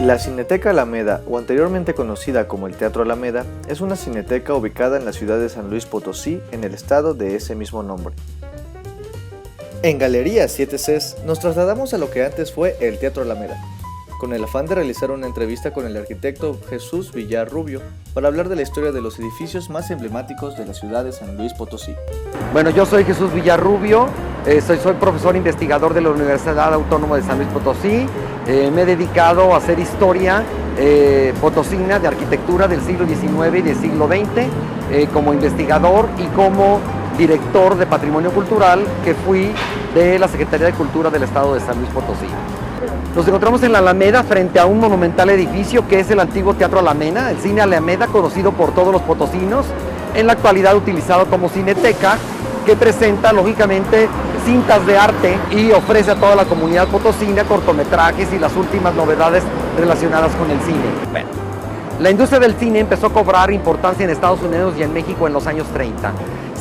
La Cineteca Alameda, o anteriormente conocida como el Teatro Alameda, es una cineteca ubicada en la ciudad de San Luis Potosí, en el estado de ese mismo nombre. En Galería 7Cs nos trasladamos a lo que antes fue el Teatro Alameda, con el afán de realizar una entrevista con el arquitecto Jesús Villar Rubio para hablar de la historia de los edificios más emblemáticos de la ciudad de San Luis Potosí. Bueno, yo soy Jesús Villar Rubio, soy profesor investigador de la Universidad Autónoma de San Luis Potosí. Me he dedicado a hacer historia potosina de arquitectura del siglo XIX y del siglo XX como investigador y como director de Patrimonio Cultural que fui de la Secretaría de Cultura del Estado de San Luis Potosí. Nos encontramos en la Alameda frente a un monumental edificio que es el antiguo Teatro Alameda, el Cine Alameda, conocido por todos los potosinos, en la actualidad utilizado como cineteca, que presenta lógicamente cintas de arte y ofrece a toda la comunidad potosina cortometrajes y las últimas novedades relacionadas con el cine. Bueno, la industria del cine empezó a cobrar importancia en Estados Unidos y en México en los años 30.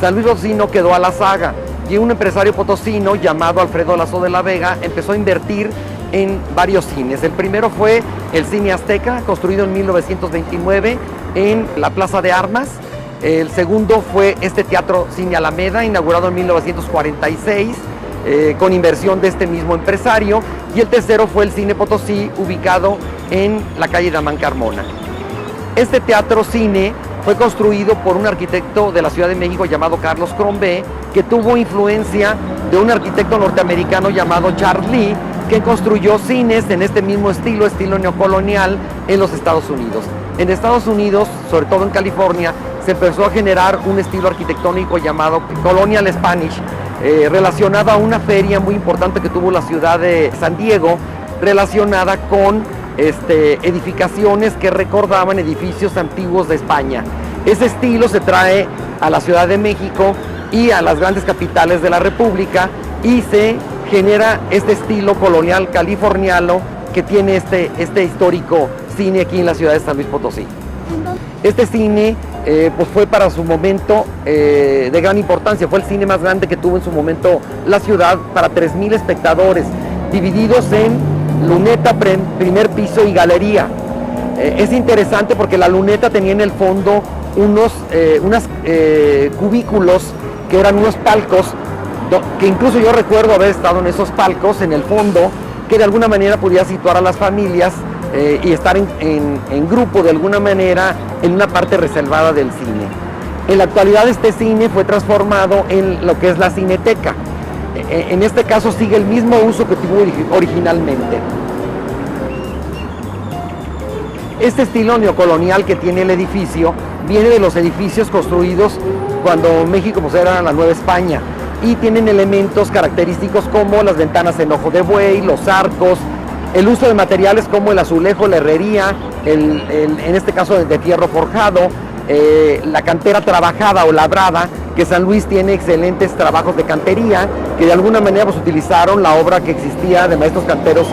San Luis Potosí no quedó a la saga y un empresario potosino llamado Alfredo Lazo de la Vega empezó a invertir en varios cines. El primero fue el Cine Azteca, construido en 1929 en la Plaza de Armas. El segundo fue este Teatro Cine Alameda, inaugurado en 1946, con inversión de este mismo empresario. Y el tercero fue el Cine Potosí, ubicado en la calle Damán Carmona. Este teatro cine fue construido por un arquitecto de la Ciudad de México llamado Carlos Crombie, que tuvo influencia de un arquitecto norteamericano llamado Charles Lee, que construyó cines en este mismo estilo neocolonial en los Estados Unidos. En Estados Unidos, sobre todo en California, se empezó a generar un estilo arquitectónico llamado Colonial Spanish, relacionado a una feria muy importante que tuvo la ciudad de San Diego, relacionada con edificaciones que recordaban edificios antiguos de España. Ese estilo se trae a la Ciudad de México y a las grandes capitales de la República y se genera este estilo colonial californiano que tiene este histórico cine aquí en la ciudad de San Luis Potosí. Este cine pues fue para su momento de gran importancia, fue el cine más grande que tuvo en su momento la ciudad, para 3,000 espectadores, divididos en luneta, primer piso y galería. Es interesante porque la luneta tenía en el fondo unos cubículos que eran unos palcos, que incluso yo recuerdo haber estado en esos palcos en el fondo, que de alguna manera podía situar a las familias y estar en grupo de alguna manera en una parte reservada del cine. En la actualidad este cine fue transformado en lo que es la cineteca. En este caso sigue el mismo uso que tuvo originalmente. Este estilo neocolonial que tiene el edificio viene de los edificios construidos cuando México pues, era la Nueva España, y tienen elementos característicos como las ventanas en ojo de buey, los arcos, el uso de materiales como el azulejo, la herrería, en este caso de fierro forjado, la cantera trabajada o labrada, que San Luis tiene excelentes trabajos de cantería, que de alguna manera pues, utilizaron la obra que existía de maestros canteros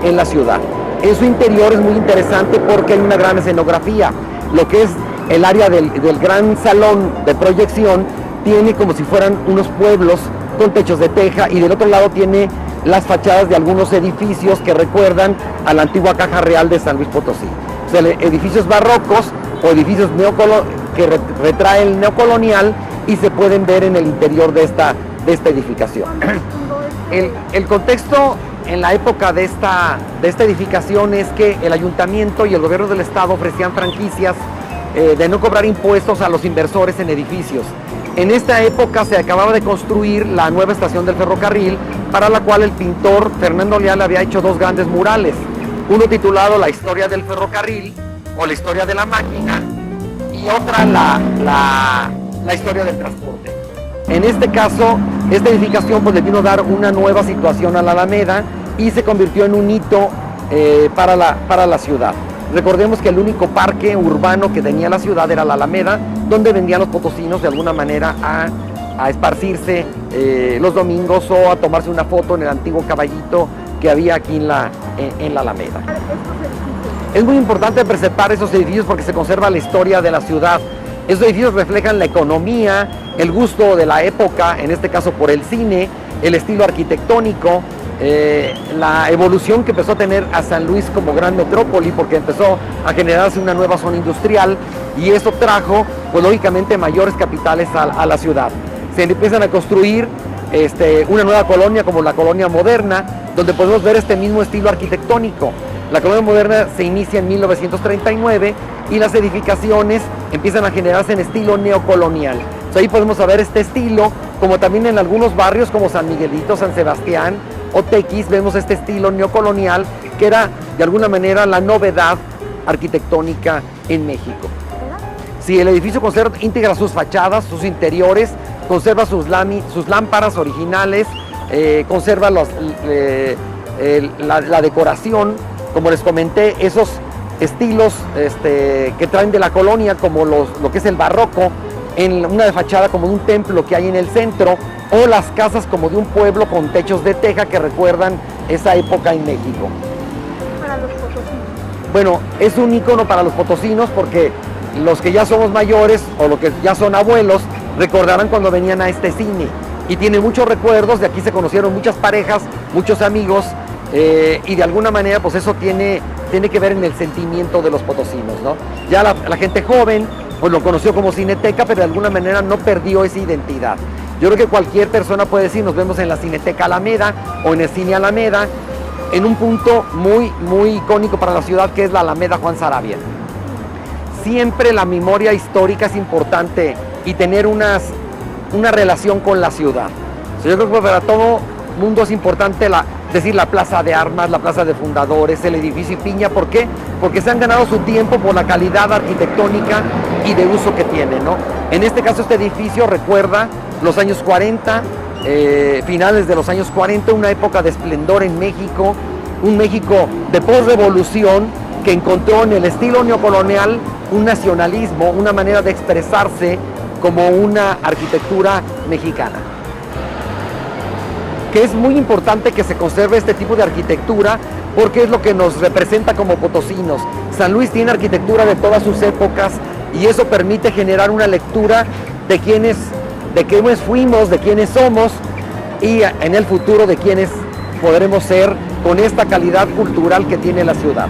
en la ciudad. En su interior es muy interesante porque hay una gran escenografía. Lo que es el área del gran salón de proyección tiene como si fueran unos pueblos con techos de teja, y del otro lado tiene las fachadas de algunos edificios que recuerdan a la antigua Caja Real de San Luis Potosí. O sea, edificios barrocos o edificios que retraen el neocolonial y se pueden ver en el interior de esta edificación. El contexto en la época de esta edificación es que el ayuntamiento y el gobierno del estado ofrecían franquicias de no cobrar impuestos a los inversores en edificios. En esta época se acababa de construir la nueva estación del ferrocarril, para la cual el pintor Fernando Leal había hecho 2 grandes murales, uno titulado La historia del ferrocarril o la historia de la máquina, y otra la historia del transporte. En este caso, esta edificación pues, le vino a dar una nueva situación a la Alameda y se convirtió en un hito para la ciudad. Recordemos que el único parque urbano que tenía la ciudad era la Alameda, donde vendían los potosinos de alguna manera a esparcirse los domingos o a tomarse una foto en el antiguo caballito que había aquí en la Alameda. Es muy importante preservar esos edificios porque se conserva la historia de la ciudad. Esos edificios reflejan la economía, el gusto de la época, en este caso por el cine, el estilo arquitectónico, la evolución que empezó a tener a San Luis como gran metrópoli, porque empezó a generarse una nueva zona industrial y eso trajo, pues lógicamente, mayores capitales a la ciudad. Se empiezan a construir una nueva colonia como la colonia moderna, donde podemos ver este mismo estilo arquitectónico. La colonia moderna se inicia en 1939 y las edificaciones empiezan a generarse en estilo neocolonial. Entonces, ahí podemos ver este estilo, como también en algunos barrios como San Miguelito, San Sebastián o Tequis, vemos este estilo neocolonial que era de alguna manera la novedad arquitectónica en México. Sí, el edificio integra sus fachadas, sus interiores, conserva sus lámparas originales, conserva la decoración, como les comenté, esos estilos que traen de la colonia, como lo que es el barroco, en una fachada como de un templo que hay en el centro, o las casas como de un pueblo con techos de teja que recuerdan esa época en México. Para los potosinos. Bueno, es un ícono para los potosinos porque los que ya somos mayores o los que ya son abuelos recordarán cuando venían a este cine y tienen muchos recuerdos. De aquí se conocieron muchas parejas, muchos amigos, y de alguna manera pues eso tiene que ver en el sentimiento de los potosinos, ¿no? Ya la gente joven pues lo conoció como Cineteca, pero de alguna manera no perdió esa identidad. Yo creo que cualquier persona puede decir, nos vemos en la Cineteca Alameda o en el Cine Alameda, en un punto muy, muy icónico para la ciudad, que es la Alameda Juan Saravia. Siempre la memoria histórica es importante y tener una relación con la ciudad. Yo creo que para todo mundo es importante decir la Plaza de Armas, la Plaza de Fundadores, el edificio Piña. ¿Por qué? Porque se han ganado su tiempo por la calidad arquitectónica y de uso que tiene, ¿no? En este caso, este edificio recuerda los años 40, finales de los años 40, una época de esplendor en México, un México de posrevolución que encontró en el estilo neocolonial un nacionalismo, una manera de expresarse como una arquitectura mexicana. Que es muy importante que se conserve este tipo de arquitectura porque es lo que nos representa como potosinos. San Luis tiene arquitectura de todas sus épocas y eso permite generar una lectura de quiénes fuimos, de quiénes somos y en el futuro de quiénes podremos ser con esta calidad cultural que tiene la ciudad.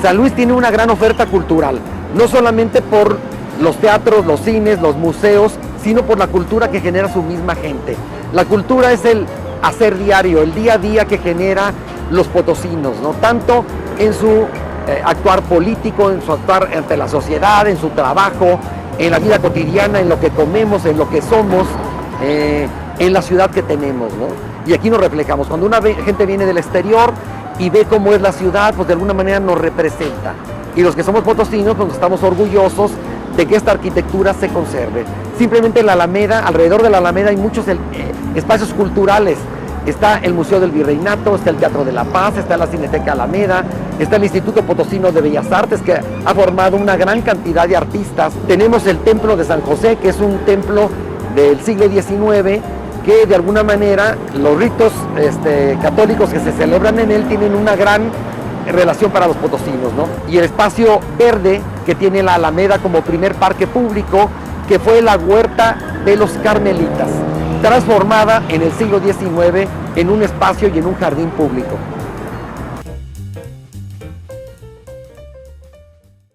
San Luis tiene una gran oferta cultural, no solamente por los teatros, los cines, los museos, sino por la cultura que genera su misma gente. La cultura es el hacer diario, el día a día que genera los potosinos, ¿no? Tanto en su actuar político, en su actuar ante la sociedad, en su trabajo, en la vida cotidiana, en lo que comemos, en lo que somos, en la ciudad que tenemos, ¿no? Y aquí nos reflejamos. Cuando una gente viene del exterior y ve cómo es la ciudad, pues de alguna manera nos representa. Y los que somos potosinos, pues estamos orgullosos de que esta arquitectura se conserve. Simplemente en la Alameda, alrededor de la Alameda hay muchos espacios culturales. Está el Museo del Virreinato, está el Teatro de la Paz, está la Cineteca Alameda, está el Instituto Potosino de Bellas Artes, que ha formado una gran cantidad de artistas. Tenemos el Templo de San José, que es un templo del siglo XIX, que de alguna manera los ritos católicos que se celebran en él tienen una gran relación para los potosinos, ¿no? Y el espacio verde que tiene la Alameda como primer parque público, que fue la Huerta de los Carmelitas, transformada en el siglo XIX en un espacio y en un jardín público.